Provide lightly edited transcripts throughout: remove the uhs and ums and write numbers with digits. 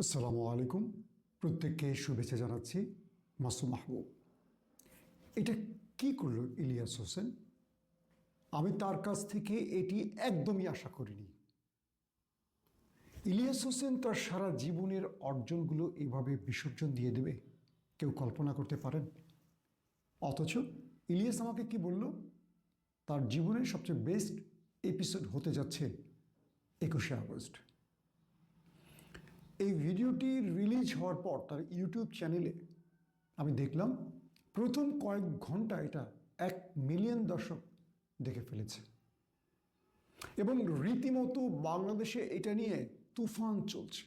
আসসালামু আলাইকুম। প্রত্যেককে শুভেচ্ছা জানাচ্ছি। মাসুম মাহবুব। এটা কি করলো ইলিয়াস হোসেন? আমি তার কাছ থেকে এটি একদমই আশা করিনি। ইলিয়াস হোসেন তার সারা জীবনের অর্জনগুলো এভাবে বিসর্জন দিয়ে দেবে, কেউ কল্পনা করতে পারেন? অথচ ইলিয়াস আমাকে কি বলল? তার জীবনের সবচেয়ে বেস্ট এপিসোড হতে যাচ্ছে 21শে আগস্ট। এই ভিডিওটি রিলিজ হওয়ার পর তার ইউটিউব চ্যানেলে আমি দেখলাম প্রথম কয়েক ঘন্টা এটা 1 মিলিয়ন দর্শক দেখে ফেলেছে এবং রীতিমতো বাংলাদেশে এটা নিয়ে তুফান চলছে।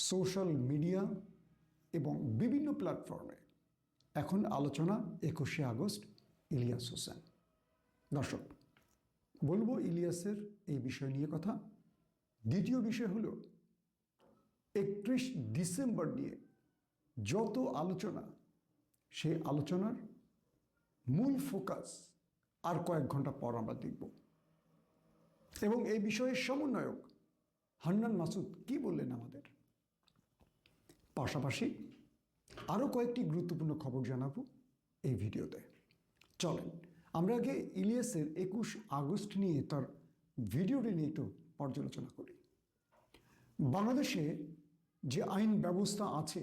সোশ্যাল মিডিয়া এবং বিভিন্ন প্ল্যাটফর্মে এখন আলোচনা 21শে আগস্ট ইলিয়াস হোসেন। দর্শক, বলবো ইলিয়াসের এই বিষয় নিয়ে কথা। দ্বিতীয় বিষয় হলো 31 ডিসেম্বর নিয়ে যত আলোচনা, সেই আলোচনার মূল ফোকাস আর কয়েক ঘন্টা পর আমরা দেখব এবং এই বিষয়ে সমন্বয়ক হান্নান মাসুদ কি বললেন আমাদের। পাশাপাশি আরও কয়েকটি গুরুত্বপূর্ণ খবর জানাবো এই ভিডিওতে। চলেন আমরা আগে ইলিয়াসের 21 আগস্ট নিয়ে তার ভিডিওটি নিয়ে একটু পর্যালোচনা করি। বাংলাদেশে যে আইন ব্যবস্থা আছে,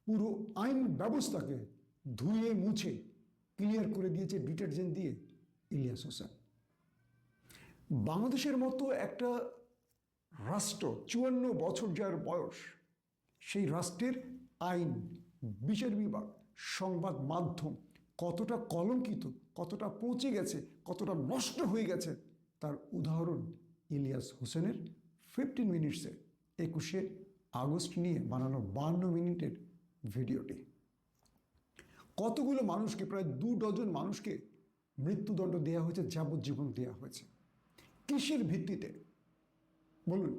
পুরো আইন ব্যবস্থাকে ধুয়ে মুছে ক্লিয়ার করে দিয়েছে ডিটারজেন্ট দিয়ে ইলিয়াস হোসেন। বাংলাদেশের মতো একটা রাষ্ট্র, 54 বছর যার বয়স, সেই রাষ্ট্রের আইন, বিচার বিভাগ, সংবাদ মাধ্যম কতটা কলঙ্কিত, কতটা পৌঁছে গেছে, কতটা নষ্ট হয়ে গেছে, তার উদাহরণ ইলিয়াস হোসেনের 15 মিনিটসে 21শে আগস্ট নিয়ে বানানো 52 মিনিটের ভিডিওটি। কতগুলো মানুষকে, প্রায় 2 ডজন মানুষকে মৃত্যুদণ্ড দেওয়া হয়েছে, যাবজ্জীবন দেওয়া হয়েছে। কিসের ভিত্তিতে বলুন?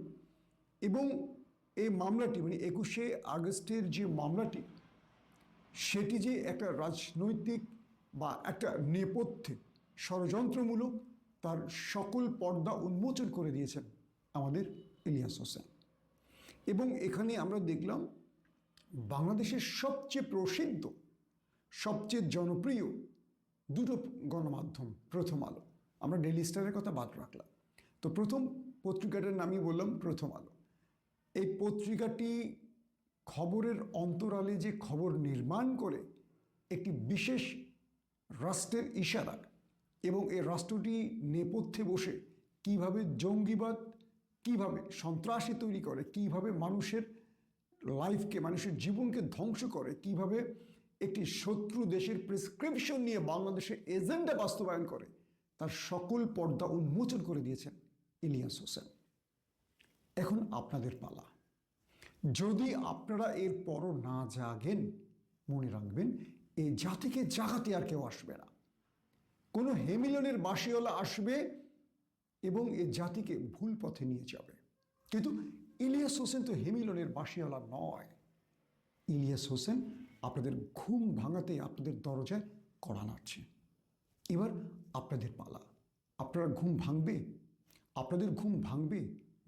এবং এই মামলাটি, মানে 21শে আগস্টের যে মামলাটি, সেটি যে একটা রাজনৈতিক বা একটা নেপথ্যে ষড়যন্ত্রমূলক, তার সকল পর্দা উন্মোচন করে দিয়েছেন আমাদের ইলিয়াস হোসেন। এবং এখানে আমরা দেখলাম বাংলাদেশের সবচেয়ে প্রসিদ্ধ, সবচেয়ে জনপ্রিয় দুটো গণমাধ্যম, প্রথম আলো, আমরা ডেইলি স্টারের কথা বাদ রাখলাম, তো প্রথম পত্রিকাটার নামই বললাম প্রথম আলো। এই পত্রিকাটি খবরের অন্তরালে যে খবর নির্মাণ করে একটি বিশেষ রাষ্ট্রের ইশারা এবং এই রাষ্ট্রটি নেপথ্যে বসে কিভাবে জঙ্গিবাদ, কিভাবে সন্ত্রাসী তৈরি করে, কিভাবে মানুষের লাইফকে, মানুষের জীবনকে ধ্বংস করে, কিভাবে একটি শত্রু দেশের প্রেসক্রিপশন নিয়ে বাংলাদেশে এজেন্ডা বাস্তবায়ন করে, তার সকল পর্দা উন্মোচন করে দিয়েছেন ইলিয়াস হোসেন। এখন আপনাদের পালা। যদি আপনারা এর পরও না জাগেন, মনে রাখবেন এই জাতিকে জাগাতে আর কেউ আসবে না। কোনো হেমিলনের বাঁশিওয়ালা আসবে এবং এই জাতিকে ভুল পথে নিয়ে যাবে। কিন্তু ইলিয়াস হোসেন তো হেমিলনের বাঁশিওয়ালা নয়। ইলিয়াস হোসেন আপনাদের ঘুম ভাঙাতে আপনাদের দরজায় কড়া নাড়ছে। এবার আপনাদের পালা। আপনারা ঘুম ভাঙবে? আপনাদের ঘুম ভাঙবে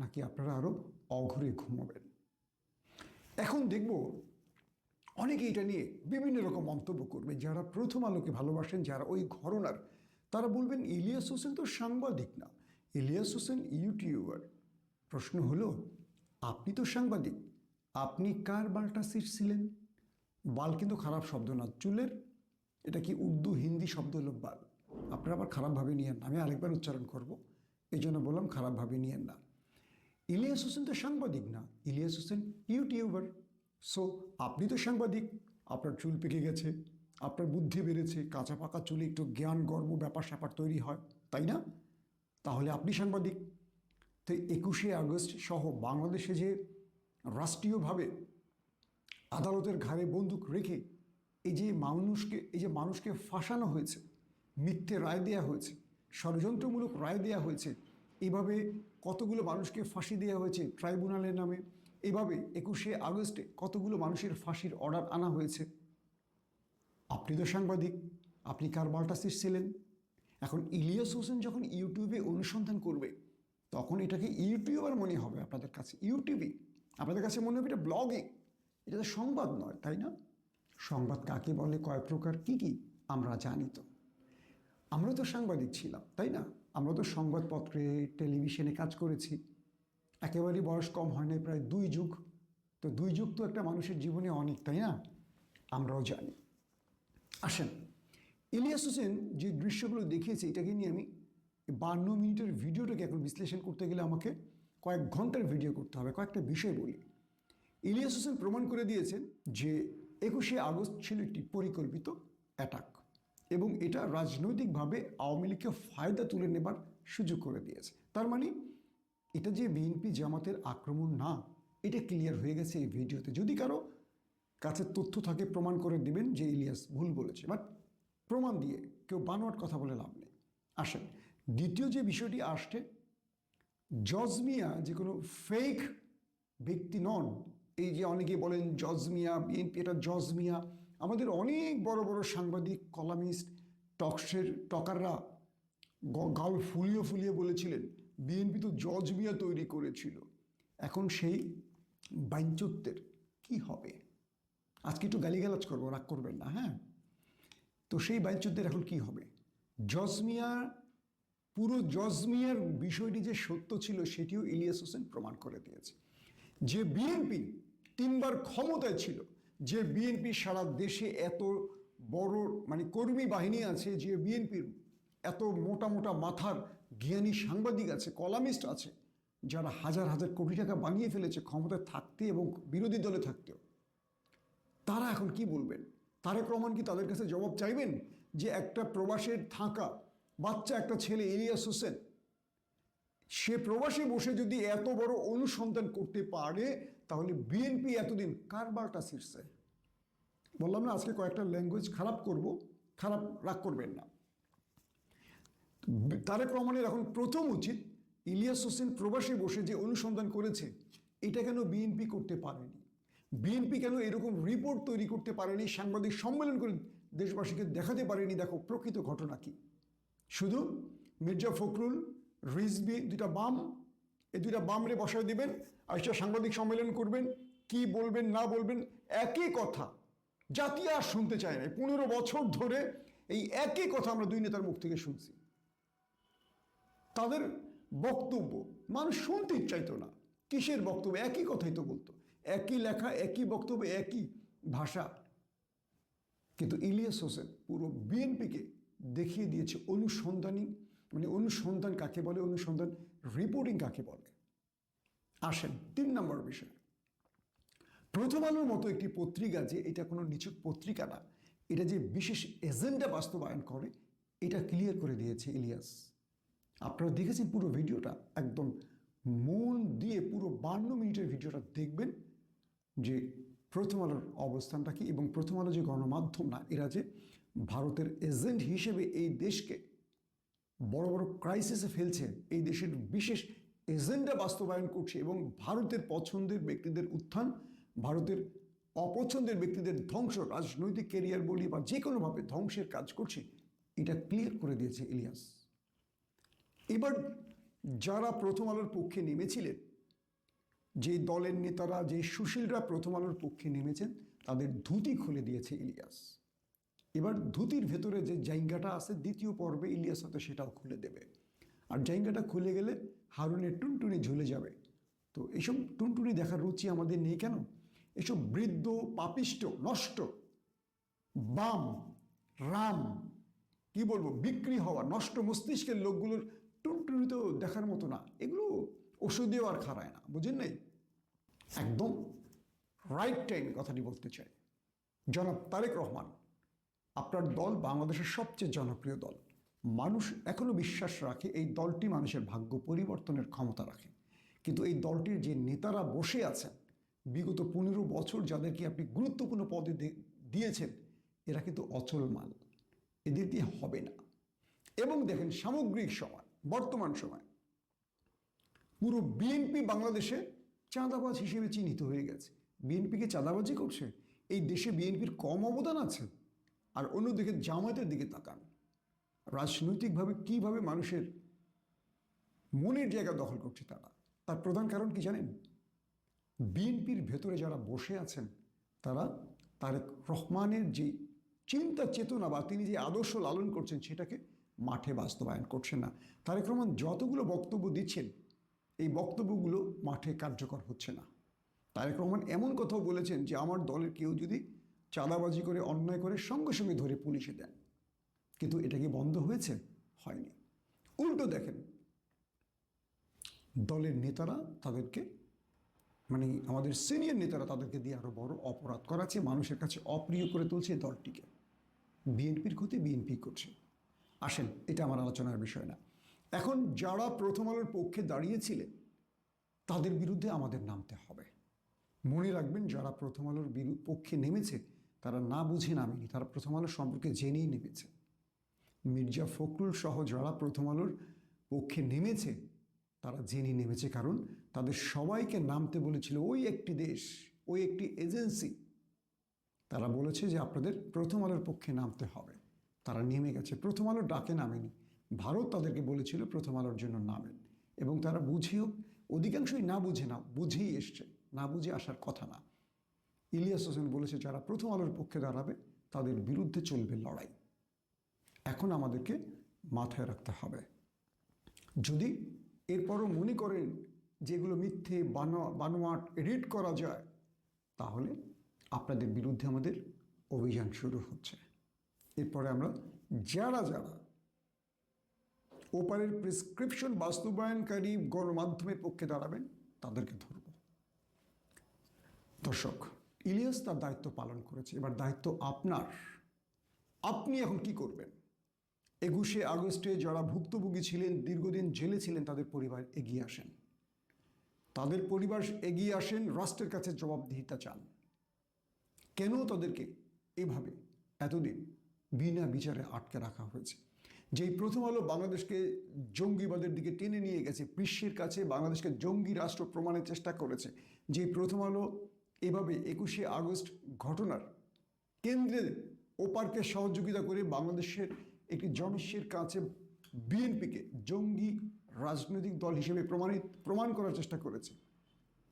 নাকি আপনারা আরও অঘরে ঘুমাবেন? এখন দেখব অনেকে এটা নিয়ে বিভিন্ন রকম মন্তব্য করবে। যারা প্রথম আলোকে ভালোবাসেন, যারা ওই ঘরনার, তারা বলবেন ইলিয়াস হোসেন তো সাংবাদিক না, ইলিয়াস হোসেন ইউটিউবার। প্রশ্ন হলো, আপনি তো সাংবাদিক, আপনি কার বালটা ছিঁড়ছিলেন? বাল কিন্তু খারাপ শব্দ না, চুলের, এটা কি উর্দু হিন্দি শব্দ হলো বাল। আপনারা আবার খারাপভাবে নিয়েন না, আমি আরেকবার উচ্চারণ করব, এই জন্য বললাম খারাপভাবে নিয়েন না। ইলিয়াস হোসেন তো সাংবাদিক না, ইলিয়াস হোসেন ইউটিউবার। সো আপনি তো সাংবাদিক, আপনার চুল পেকে গেছে, আপনার বুদ্ধি বেড়েছে, কাঁচা পাকা চুলে একটু জ্ঞান গর্ব ব্যাপার স্যাপার তৈরি হয়, তাই না? তাহলে আপনি সাংবাদিক। তো 21শে আগস্ট সহ বাংলাদেশে যে রাষ্ট্রীয়ভাবে আদালতের ঘাড়ে বন্দুক রেখে এই যে মানুষকে ফাঁসানো হয়েছে, মিথ্যে রায় দেওয়া হয়েছে, ষড়যন্ত্রমূলক রায় দেওয়া হয়েছে, এভাবে কতগুলো মানুষকে ফাঁসি দেওয়া হয়েছে ট্রাইব্যুনালের নামে, এভাবে 21শে আগস্টে কতগুলো মানুষের ফাঁসির অর্ডার আনা হয়েছে। আপনি তো সাংবাদিক, আপনি কার বালটা ছিঁড়ছিলেন? এখন ইলিয়াস হোসেন যখন ইউটিউবে অনুসন্ধান করবে, তখন এটাকে ইউটিউবার মনে হবে আপনাদের কাছে, ইউটিউবে। আপনাদের কাছে মনে হবে এটা ব্লগিং, এটা তো সংবাদ নয়, তাই না? সংবাদ কাকে বলে, কয় প্রকার, কি কি আমরা জানি তো। আমরা তো সাংবাদিক ছিলাম, তাই না? আমরা তো সংবাদপত্রে, টেলিভিশনে কাজ করেছি। একেবারেই বয়স কম হয় নাই, প্রায় 2 যুগ। তো 2 যুগ তো একটা মানুষের জীবনে অনেক, তাই না? আমরাও জানি। আসেন, ইলিয়াস হোসেন যে দৃশ্যগুলো দেখিয়েছে, এটাকে নিয়ে আমি 52 মিনিটের ভিডিওটাকে এখন বিশ্লেষণ করতে গেলে আমাকে কয়েক ঘন্টার ভিডিও করতে হবে। কয়েকটা বিষয় বলি। ইলিয়াস হোসেন প্রমাণ করে দিয়েছেন যে 21শে আগস্ট ছিল একটি পরিকল্পিত অ্যাটাক, এবং এটা রাজনৈতিকভাবে আওয়ামী লীগকে ফায়দা তুলে নেবার সুযোগ করে দিয়েছে। তার মানে এটা যে বিএনপি জামাতের আক্রমণ না, এটা ক্লিয়ার হয়ে গেছে এই ভিডিওতে। যদি কারো কাছে তথ্য থাকে প্রমাণ করে দিবেন যে ইলিয়াস ভুল বলেছে, বাট প্রমাণ দিয়ে কেউ বানোয়াট কথা বলে লাভ নেই। আসেন, দ্বিতীয় যে বিষয়টি আসছে, জজ মিয়া যে কোনো ফেক ব্যক্তি নন। এই যে অনেকে বলেন জজ মিয়া, বিএনপি এটা জজ মিয়া, আমাদের অনেক বড় বড় সাংবাদিক, কলামিস্ট, টকাররা গাল ফুলিয়ে ফুলিয়ে বলেছিলেন বিএনপি তো জজ মিয়া তৈরি করেছিল। এখন সেই বাইঞ্চত্বের কি হবে? আজকে একটু গালিগালাজ করবো, রাগ করবেন না, হ্যাঁ? তো সেই বাইঞ্চত্বের এখন কি হবে? জজ মিয়া, পুরো জজ মিয়ার বিষয়টি যে সত্য ছিল সেটিও ইলিয়াস হোসেন প্রমাণ করে দিয়েছে। যে বিএনপি 3বার ক্ষমতায় ছিল, যে বিএনপি সারা দেশে এত বড় মানে কর্মী বাহিনী আছে, যে বিএনপির এত মোটা মোটা মাথার জ্ঞানী সাংবাদিক আছে, কলামিস্ট আছে, যারা হাজার হাজার কোটি টাকা বানিয়ে ফেলেছে ক্ষমতায় থাকতে এবং বিরোধী দলে থাকতেও, তারা এখন কি বলবেন? তারেক রহমান কি তাদের কাছে জবাব চাইবেন যে একটা প্রবাসের থাকা বাচ্চা একটা ছেলে ইলিয়াস হোসেন, সে প্রবাসে বসে যদি এত বড় অনুসন্ধান করতে পারে, তাহলে বিএনপি এতদিন কার বারটা ছিঁড়ছে? বললাম না আজকে কয়েকটা ল্যাঙ্গুয়েজ খারাপ করব, খারাপ রাগ করবেন না। তারেক রহমানের এখন প্রথম উচিত ইলিয়াস হোসেন প্রবাসে বসে যে অনুসন্ধান করেছে, এটা কেন বিএনপি করতে পারেনি? বিএনপি কেন এরকম রিপোর্ট তৈরি করতে পারেনি, সাংবাদিক সম্মেলন করে দেশবাসীকে দেখাতে পারেনি দেখো প্রকৃত ঘটনা কি? শুধু মির্জা ফখরুল, রিজভী, 2টা বাম, এই 2টা বামরে বসায় দিবেন, আর সেটা সাংবাদিক সম্মেলন করবেন, কি বলবেন না বলবেন একই কথা। জাতি আর শুনতে চায় না। 15 বছর ধরে এই একই কথা আমরা 2 নেতার মুখ থেকে শুনছি। তাদের বক্তব্য মানুষ শুনতে চাইতো না। কিসের বক্তব্য? একই কথাই তো বলতো, একই লেখা, একই বক্তব্য, একই ভাষা। কিন্তু ইলিয়াস হোসেন পুরো বিএনপিকে দেখিয়ে দিয়েছে অনুসন্ধানী, মানে অনুসন্ধান কাকে বলে, অনুসন্ধান রিপোর্টিং কাকে বলে। আসেন 3 নম্বর বিষয়, প্রথম আলোর মতো একটি পত্রিকা যে এটা কোনো নিছক পত্রিকা না, এটা যে বিশেষ এজেন্ডা বাস্তবায়ন করে, এটা ক্লিয়ার করে দিয়েছে ইলিয়াস। আপনারা দেখেছেন পুরো ভিডিওটা, একদম মন দিয়ে পুরো 52 মিনিটের ভিডিওটা দেখবেন যে প্রথম আলোর অবস্থানটা কি, এবং প্রথম আলো যে গণমাধ্যম না, এরা যে ভারতের এজেন্ট হিসেবে এই দেশকে বড় বড় ক্রাইসিসে ফেলছে, এই দেশের বিশেষ এজেন্ডা বাস্তবায়ন করছে, এবং ভারতের পছন্দের ব্যক্তিদের উত্থান, ভারতের অপছন্দের ব্যক্তিদের ধ্বংস, রাজনৈতিক ক্যারিয়ার বলি বা যে কোনোভাবে ধ্বংসের কাজ করছে, এটা ক্লিয়ার করে দিয়েছে ইলিয়াস। এবার যারা প্রথম আলোর পক্ষে নেমেছিলেন, যে দলের নেতারা, যে সুশীলরা প্রথম আলোর পক্ষে নেমেছেন, তাদের ধুতি খুলে দিয়েছে ইলিয়াস। এবার ধুতির ভেতরে যে জায়গাটা আছে, দ্বিতীয় পর্বে ইলিয়াস হয়তো সেটাও খুলে দেবে। আর জায়গাটা খুলে গেলে হারুনের টুনটুনি ঝুলে যাবে। তো এইসব টুনটুনি দেখার রুচি আমাদের নেই কেন? এসব বৃদ্ধ, পাপিষ্ট, নষ্ট, বাম, রাম, কি বলবো, বিক্রি হওয়া নষ্ট মস্তিষ্কের লোকগুলোর টুনটুনি তো দেখার মতো না। এগুলো ওষুধেও আর খারায় না, বুঝেন নাই? একদম রাইট টাইম কথাটি বলতে চাই। জনাব তারেক রহমান, আপনার দল বাংলাদেশের সবচেয়ে জনপ্রিয় দল। মানুষ এখনো বিশ্বাস রাখে এই দলটি মানুষের ভাগ্য পরিবর্তনের ক্ষমতা রাখে। কিন্তু এই দলটির যে নেতারা বসে আছেন, বিগত 15 বছর যাদেরকে আপনি গুরুত্বপূর্ণ পদে দিয়েছেন, এরা কিন্তু অচল মাল, এদের দিয়ে হবে না। এবং দেখেন সামগ্রিক সময়, বর্তমান সময় পুরো বিএনপি বাংলাদেশে চাঁদাবাজ হিসেবে চিহ্নিত হয়ে গেছে। বিএনপিকে চাঁদাবাজি করছে? এই দেশে বিএনপির কম অবদান আছে? আর অন্যদিকে জামায়াতের দিকে তাকান, রাজনৈতিকভাবে কিভাবে মানুষের মনের জায়গা দখল করছে তারা। তার প্রধান কারণ কি জানেন? বিএনপির ভেতরে যারা বসে আছেন তারা তারেক রহমানের যে চিন্তা চেতনা বা তিনি যে আদর্শ লালন করছেন সেটাকে মাঠে বাস্তবায়ন করছেন না। তারেক রহমান যতগুলো বক্তব্য দিচ্ছেন এই বক্তব্যগুলো মাঠে কার্যকর হচ্ছে না। তারেক রহমান এমন কথাও বলেছেন যে আমার দলের কেউ যদি চাঁদাবাজি করে অন্যায় করে সঙ্গে সঙ্গে ধরে পুলিশে দেন, কিন্তু এটা কি বন্ধ হয়েছে? হয়নি। উল্টো দেখেন, দলের নেতারা তাদেরকে আমাদের সিনিয়র নেতারা তাদেরকে দিয়ে আরও বড় অপরাধ করাচ্ছে, মানুষের কাছে অপ্রিয় করে তুলছে দলটিকে। বিএনপির ক্ষতি বিএনপি করছে। আসেন, এটা আমার আলোচনার বিষয় না। এখন যারা প্রথম আলোর পক্ষে দাঁড়িয়েছিলেন তাদের বিরুদ্ধে আমাদের নামতে হবে। মনে রাখবেন, যারা প্রথম আলোর পক্ষে নেমেছে তারা না বুঝে নামেনি, তারা প্রথম আলোর সম্পর্কে জেনেই নেমেছে। মির্জা ফখরুল সহ যারা প্রথম আলোর পক্ষে নেমেছে তারা জেনে নেমেছে, কারণ তাদের সবাইকে নামতে বলেছিল ওই একটি দেশ, ওই একটি এজেন্সি। তারা বলেছে যে আপনাদের প্রথম আলোর পক্ষে নামতে হবে। তারা নেমে গেছে। প্রথম আলোর ডাকে নামেনি, ভারত তাদেরকে বলেছিল প্রথম আলোর জন্য নামেন, এবং তারা বুঝেও, অধিকাংশই বুঝেই এসছে, না বুঝে আসার কথা না। ইলিয়াস হোসেন বলেছে যারা প্রথম আলোর পক্ষে দাঁড়াবে তাদের বিরুদ্ধে চলবে লড়াই। এখন আমাদেরকে মাথায় রাখতে হবে, যদি এরপরও মনে করেন যেগুলো মিথ্যে বানোয়াট এডিট করা যায়, তাহলে আপনাদের বিরুদ্ধে আমাদের অভিযান শুরু হচ্ছে। এরপরে আমরা যারা ওপারের প্রেসক্রিপশন বাস্তবায়নকারী গণমাধ্যমের পক্ষে দাঁড়াবেন তাদেরকে ধরব। দর্শক, ইলিয়াস তার দায়িত্ব পালন করেছে, এবার দায়িত্ব আপনার। আপনি এখন কি করবেন? 21শে আগস্টে যারা ভুক্তভোগী ছিলেন, দীর্ঘদিন জেলে ছিলেন, তাদের পরিবার এগিয়ে আসেন। তাদের পরিবার এগিয়ে আসেন, রাষ্ট্রের কাছে জবাবদিহিতা চান। কেন তাদেরকে এভাবে এতদিন বিনা বিচারে আটকে রাখা হয়েছে? যেই প্রথম আলো বাংলাদেশকে জঙ্গিবাদের দিকে টেনে নিয়ে গেছে, বিশ্বের কাছে বাংলাদেশকে জঙ্গি রাষ্ট্র প্রমাণের চেষ্টা করেছে, যে প্রথম আলো এভাবে 21শে আগস্ট ঘটনার কেন্দ্রে ওপারকে সহযোগিতা করে বাংলাদেশের একটি জনস্বের কাছে বিএনপিকে জঙ্গি রাজনৈতিক দল হিসেবে প্রমাণ করার চেষ্টা করেছে,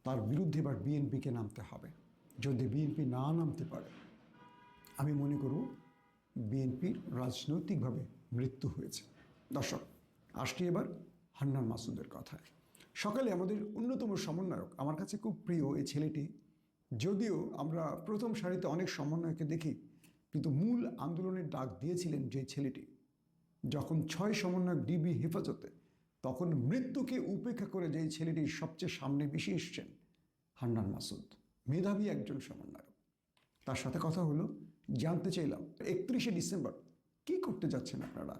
তার বিরুদ্ধে এবার বিএনপিকে নামতে হবে। যদি বিএনপি না নামতে পারে, আমি মনে করব বিএনপির রাজনৈতিকভাবে মৃত্যু হয়েছে। দর্শক, আসছি এবার হান্নান মাসুদের কথায়। সকালে আমাদের অন্যতম সমন্বয়ক, আমার কাছে খুব প্রিয় এই ছেলেটি, যদিও আমরা প্রথম সারিতে অনেক সমন্বয়কে দেখি, কিন্তু মূল আন্দোলনের ডাক দিয়েছিলেন যে ছেলেটি, যখন 6 সমন্বয়ক ডিবি হেফাজতে, তখন মৃত্যুকে উপেক্ষা করে যেই ছেলেটি সবচেয়ে সামনে বেশি এসছেন, হান্নান মাসুদ। মেধাবী একজন সমন্বয়ক। তার সাথে কথা হলো, জানতে চাইলাম 31শে ডিসেম্বর কী করতে যাচ্ছেন আপনারা?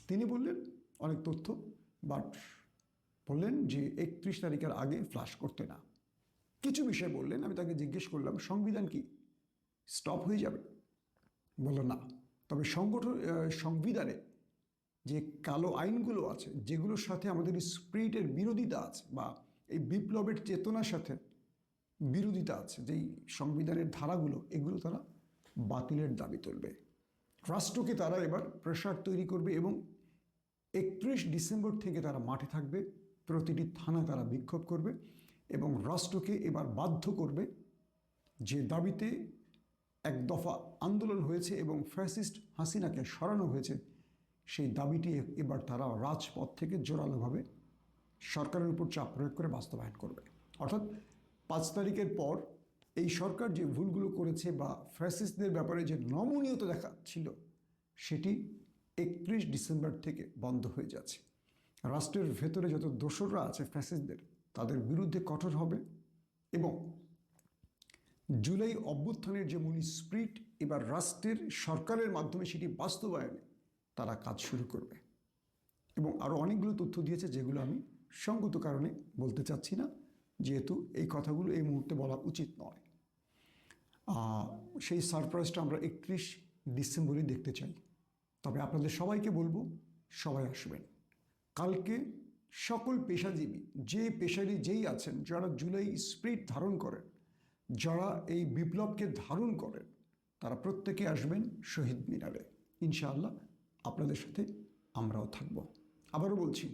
তিনি বললেন অনেক তথ্য, বাট বললেন যে 31 তারিখের আগে ফ্লাশ করতে না। কিছু বিষয় বললেন, আমি তাকে জিজ্ঞেস করলাম সংবিধান কি স্টপ হয়ে যাবে? বলল না, তবে সংবিধানে যে কালো আইনগুলো আছে, যেগুলোর সাথে আমাদের স্পিরিটের বিরোধিতা আছে, বা এই বিপ্লবের চেতনার সাথে বিরোধিতা আছে, যেই সংবিধানের ধারাগুলো, এগুলো তারা বাতিলের দাবি তুলবে। রাষ্ট্রকে তারা এবার প্রেশার তৈরি করবে, এবং 31 ডিসেম্বর থেকে তারা মাঠে থাকবে, প্রতিটি থানায় তারা বিক্ষোভ করবে, এবং রাষ্ট্রকে এবার বাধ্য করবে, যে দাবিতে এক দফা আন্দোলন হয়েছে এবং ফ্যাসিস্ট হাসিনাকে সরানো হয়েছে, সেই দাবিটি এবার তারা রাজপথ থেকে জোরালোভাবে সরকারের উপর চাপ প্রয়োগ করে বাস্তবায়ন করবে। অর্থাৎ 5 তারিখের পর এই সরকার যে ভুলগুলো করেছে বা ফ্যাসিস্টদের ব্যাপারে যে নমনীয়তা দেখাচ্ছিল, সেটি 31 ডিসেম্বর থেকে বন্ধ হয়ে যাচ্ছে। রাষ্ট্রের ভেতরে যত দোসররা আছে ফ্যাসিস্টদের, তাদের বিরুদ্ধে কঠোর হবে, এবং জুলাই অভ্যুত্থানের যে মূল স্পিরিট, এবার রাষ্ট্রের সরকারের মাধ্যমে সেটি বাস্তবায়নে তারা কাজ শুরু করবে। এবং আরও অনেকগুলো তথ্য দিয়েছে, যেগুলো আমি সঙ্গত কারণে বলতে চাচ্ছি না, যেহেতু এই কথাগুলো এই মুহূর্তে বলা উচিত নয়। সেই সারপ্রাইজটা আমরা 31 ডিসেম্বরই দেখতে চাই। তবে আপনাদের সবাইকে বলবো, সবাই আসবেন কালকে। সকল পেশাজীবী, যে পেশারই যেই আছেন, যারা জুলাই স্পিরিট ধারণ করেন, যারা এই বিপ্লবকে ধারণ করেন, তারা প্রত্যেকে আসবেন শহীদ মিনারে। ইনশাআল্লাহ আপনাদের সাথে আমরাও থাকব। আবারও বলছি,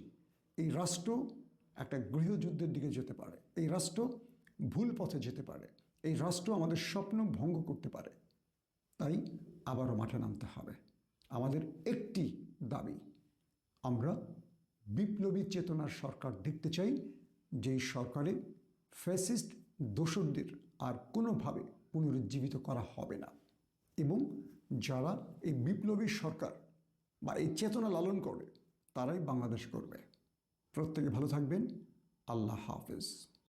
এই রাষ্ট্র একটা গৃহযুদ্ধের দিকে যেতে পারে। এই রাষ্ট্র ভুল পথে যেতে পারে, এই রাষ্ট্র আমাদের স্বপ্ন ভঙ্গ করতে পারে। তাই আবারও মাঠে নামতে হবে। আমাদের একটি দাবি, আমরা বিপ্লবী চেতনার সরকার দেখতে চাই, যেই সরকারে ফ্যাসিস্ট দোসরদের আর কোনোভাবে পুনরুজ্জীবিত করা হবে না, এবং যারা এই বিপ্লবী সরকার বা এই চেতনা লালন করে তারাই বাংলাদেশ করবে। প্রত্যেকে ভালো থাকবেন। আল্লাহ হাফেজ।